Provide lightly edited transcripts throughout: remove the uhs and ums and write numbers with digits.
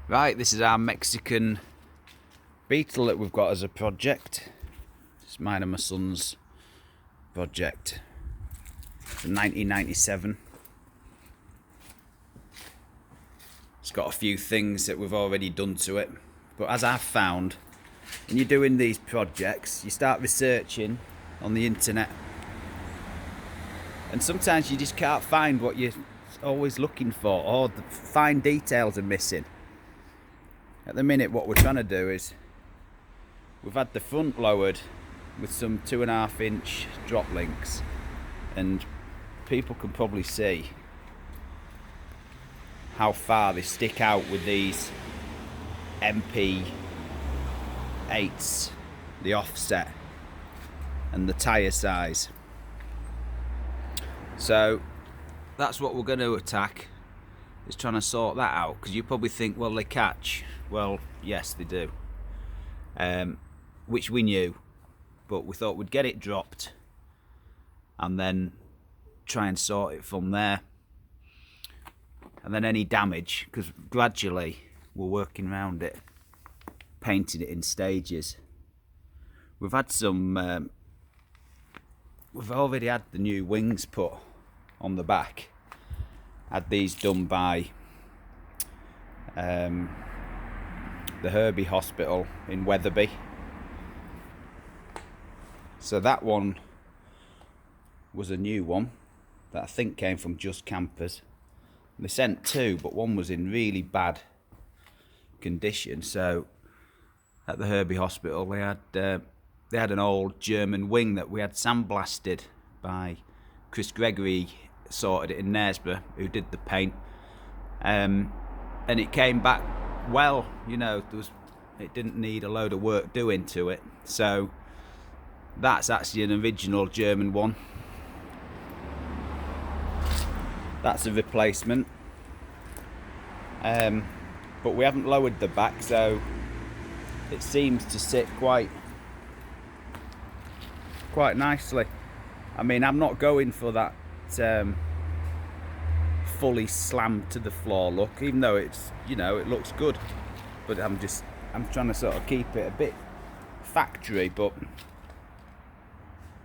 Right, this is our Mexican Beetle that we've got as a project. It's mine and my son's project. From 1997. It's got a few things that we've already done to it. But as I've found, when you're doing these projects, you start researching on the internet. And sometimes you just can't find what you're always looking for, or the fine details are missing. At the minute, what we're trying to do is, we've had the front lowered with some 2.5-inch drop links, and people can probably see how far they stick out with these MP8s, the offset and the tyre size. So that's what we're going to attack, is trying to sort that out, because you probably think, well, they catch. Well, yes, they do, which we knew, but we thought we'd get it dropped and then try and sort it from there. And then any damage, because gradually we're working around it, painting it in stages. We've had some, we've already had the new wings put on the back. Had these done by the Herbie Hospital in Wetherby. So that one was a new one that I think came from Just Campers. They sent two, but one was in really bad condition. So at the Herbie Hospital, they had an old German wing that we had sandblasted by Chris Gregory, sorted it in Knaresborough, who did the paint, and it came back well. You know, it didn't need a load of work doing to it. So that's actually an original German one. That's a replacement, but we haven't lowered the back, so it seems to sit quite nicely. I mean, I'm not going for that fully slammed to the floor look, even though it's, you know, it looks good, but I'm trying to sort of keep it a bit factory, but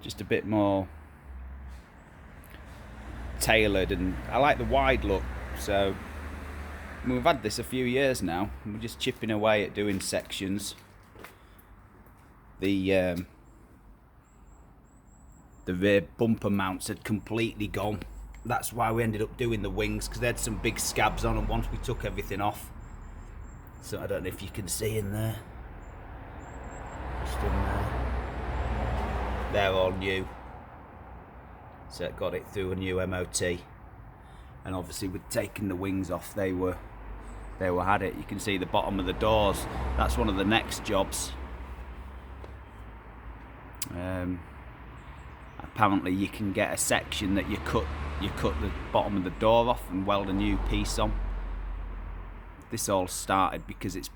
just a bit more tailored. And I like the wide look. So I mean, we've had this a few years now, and we're just chipping away at doing sections. The rear bumper mounts had completely gone. That's why we ended up doing the wings, because they had some big scabs on them once we took everything off. So I don't know if you can see in there, just in there, they're all new. So it got it through a new MOT, and obviously with taking the wings off, they had it. You can see the bottom of the doors. That's one of the next jobs. Apparently you can get a section that you cut the bottom of the door off and weld a new piece on. This all started because it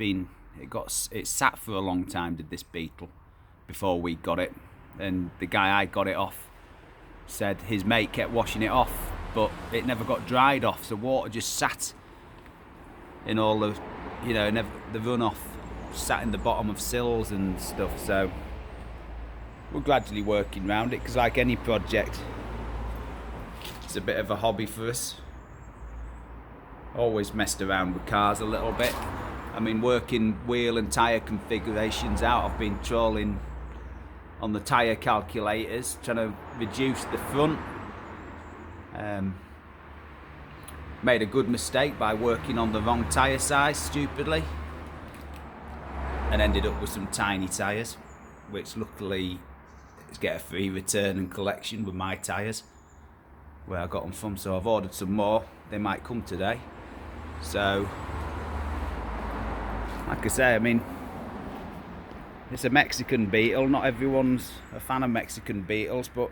sat for a long time, did this Beetle, before we got it. And the guy I got it off said his mate kept washing it off, but it never got dried off, so water just sat in all the, you know, the runoff sat in the bottom of sills and stuff. So we're gradually working around it, because like any project, it's a bit of a hobby for us. Always messed around with cars a little bit. I mean, working wheel and tyre configurations out, I've been trawling on the tyre calculators, trying to reduce the front. Made a good mistake by working on the wrong tyre size stupidly, and ended up with some tiny tyres, which luckily is get a free return and collection with my tyres where I got them from. So I've ordered some more. They might come today. So like I say, I mean, it's a Mexican Beetle. Not everyone's a fan of Mexican Beetles, but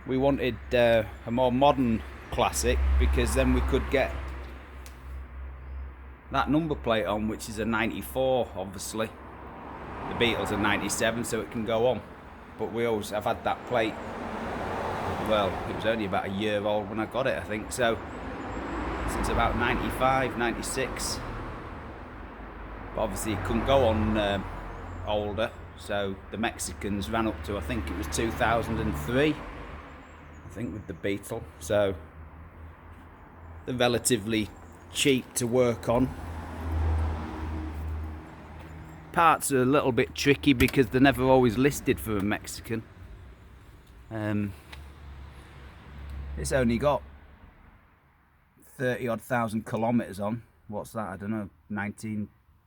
we wanted a more modern classic, because then we could get that number plate on, which is a 94, obviously. The Beetle's a 97, so it can go on. But I've had that plate, well, it was only about a year old when I got it, I think. So since about 95, 96. But obviously it couldn't go on older, so the Mexicans ran up to, I think it was 2003, I think, with the Beetle. So they're relatively cheap to work on. Parts are a little bit tricky because they're never always listed for a Mexican. It's only got 30 odd thousand kilometers on. What's that? I don't know,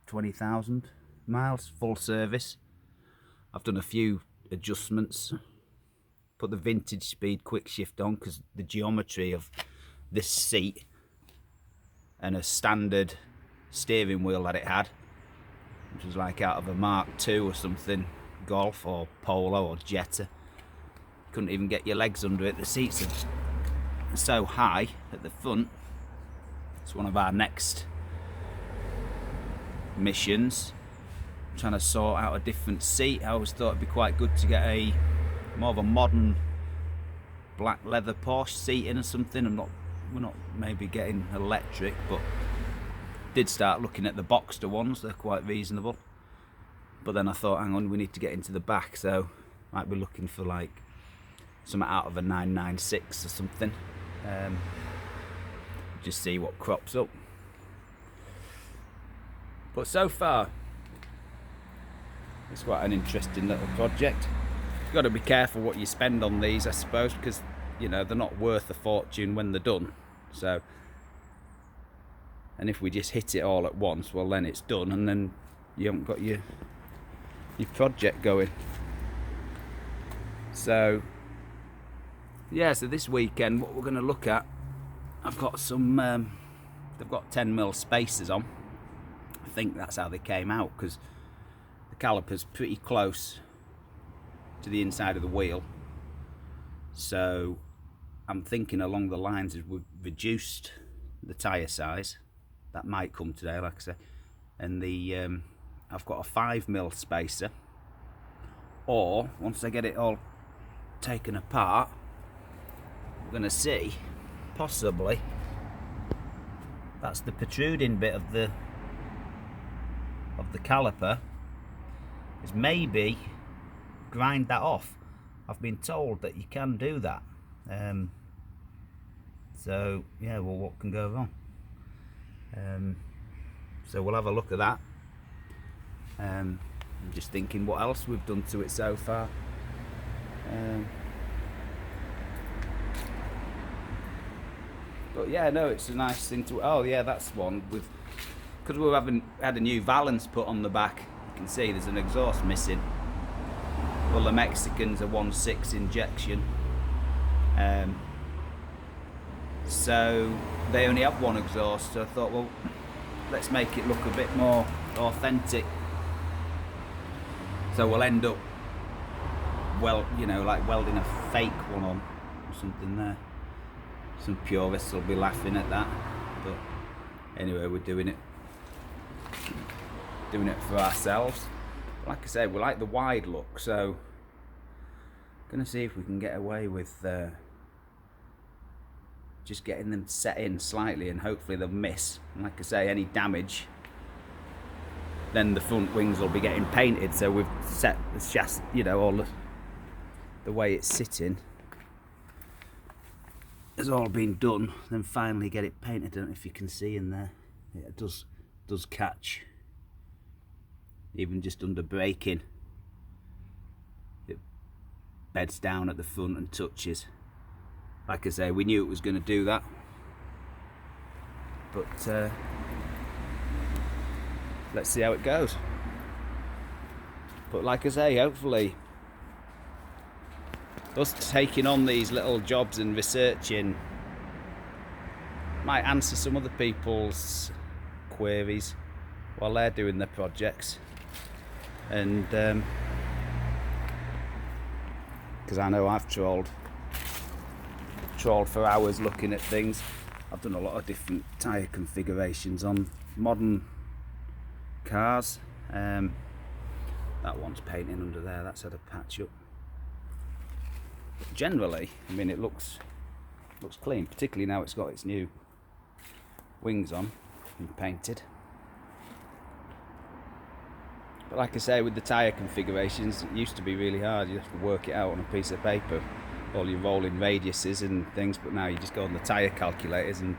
20,000 miles, full service. I've done a few adjustments. Put the vintage speed quick shift on because the geometry of this seat and a standard steering wheel that it had, which was like out of a Mark II or something, Golf or Polo or Jetta. Couldn't even get your legs under it. The seats are so high at the front. It's one of our next missions, trying to sort out a different seat. I always thought it'd be quite good to get a more of a modern black leather Porsche seat in or something. We're not maybe getting electric, but did start looking at the Boxster ones. They're quite reasonable. But then I thought, hang on, we need to get into the back, so might be looking for like something out of a 996 or something. Just see what crops up. But so far, it's quite an interesting little project. You've got to be careful what you spend on these, I suppose, because you know they're not worth a fortune when they're done. So, and if we just hit it all at once, well then it's done, and then you haven't got your project going. So yeah, so this weekend what we're going to look at, I've got some they've got 10mm spacers on. I think that's how they came out, because the caliper's pretty close to the inside of the wheel. So I'm thinking along the lines of we've reduced the tyre size. That might come today, like I say. And the I've got a 5mm spacer, or once I get it all taken apart, we're going to see possibly that's the protruding bit of the caliper, is maybe grind that off. I've been told that you can do that. So yeah, well, what can go wrong? So we'll have a look at that. I'm just thinking what else we've done to it so far. But yeah, no, it's a nice thing to. Oh yeah, that's one with, because we had a new valance put on the back. You can see there's an exhaust missing. Well, the Mexicans are 1.6 injection, so they only have one exhaust. So I thought, well, let's make it look a bit more authentic. So we'll end up, well, you know, like welding a fake one on or something there. Some purists will be laughing at that, but anyway, we're doing it for ourselves. Like I said, we like the wide look, so gonna see if we can get away with just getting them set in slightly, and hopefully they'll miss. And like I say, any damage, then the front wings will be getting painted. So we've set the chassis, you know, all the way it's sitting has all been done. Then finally get it painted. I don't know if you can see in there. Yeah, it does catch, even just under braking. It beds down at the front and touches. Like I say, we knew it was going to do that, but let's see how it goes. But like I say, hopefully us taking on these little jobs and researching might answer some other people's queries while they're doing their projects. And because I know I've trawled for hours looking at things. I've done a lot of different tyre configurations on modern cars. That one's painting under there, that's had a patch up. But generally, I mean, it looks clean, particularly now it's got its new wings on and painted. But like I say, with the tyre configurations, it used to be really hard. You have to work it out on a piece of paper, all your rolling radiuses and things, but now you just go on the tyre calculators and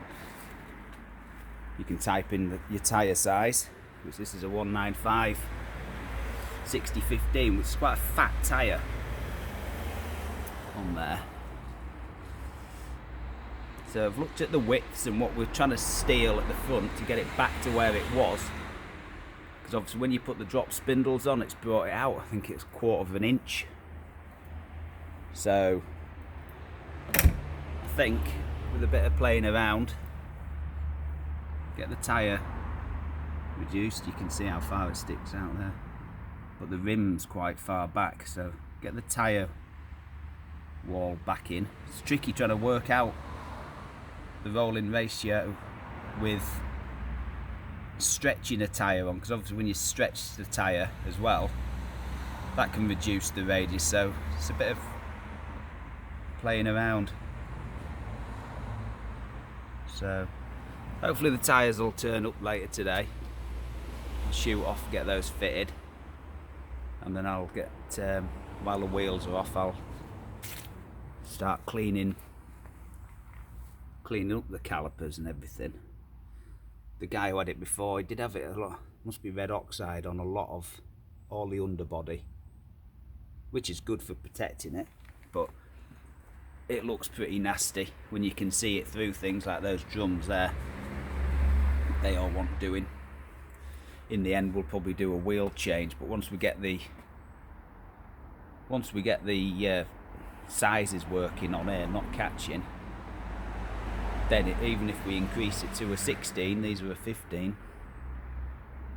you can type in your tyre size, which this is a 195 60/15, which is quite a fat tyre on there. So I've looked at the widths and what we're trying to steal at the front to get it back to where it was, because obviously when you put the drop spindles on, it's brought it out. I think it's 1/4 of an inch. So I think with a bit of playing around, get the tyre reduced. You can see how far it sticks out there, but the rim's quite far back, so get the tyre wall back in. It's tricky trying to work out the rolling ratio with stretching a tyre on, because obviously when you stretch the tyre as well, that can reduce the radius, so it's a bit of playing around. So hopefully the tyres will turn up later today. I'll shoot off, get those fitted, and then I'll get, while the wheels are off, I'll start cleaning up the calipers and everything. The guy who had it before, he did have it a lot, must be red oxide on a lot of all the underbody, which is good for protecting it, but it looks pretty nasty when you can see it through things like those drums there. They all want doing. In the end we'll probably do a wheel change, but once we get the sizes working on here, not catching, then even if we increase it to a 16, these are a 15,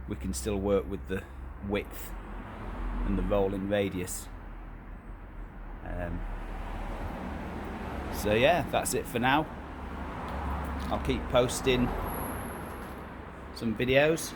we can still work with the width and the rolling radius. So yeah, that's it for now. I'll keep posting some videos.